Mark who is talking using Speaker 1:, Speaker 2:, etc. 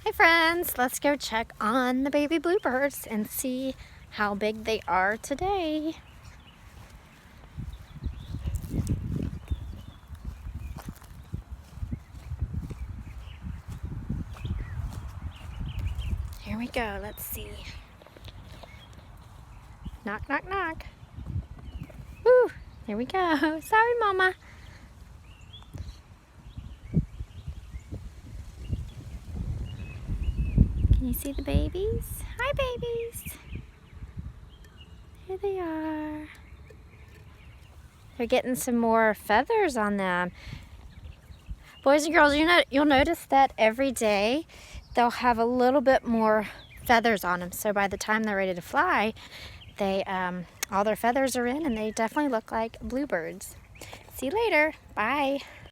Speaker 1: Hi friends, let's go check on the baby bluebirds and see how big they are today. Here we go, let's see. Knock, knock, knock. Woo, here we go. Sorry, Mama. Can you see the babies? Hi, babies. Here they are. They're getting some more feathers on them. Boys and girls, you'll notice that every day they'll have a little bit more feathers on them. So by the time they're ready to fly, they all their feathers are in and they definitely look like bluebirds. See you later. Bye.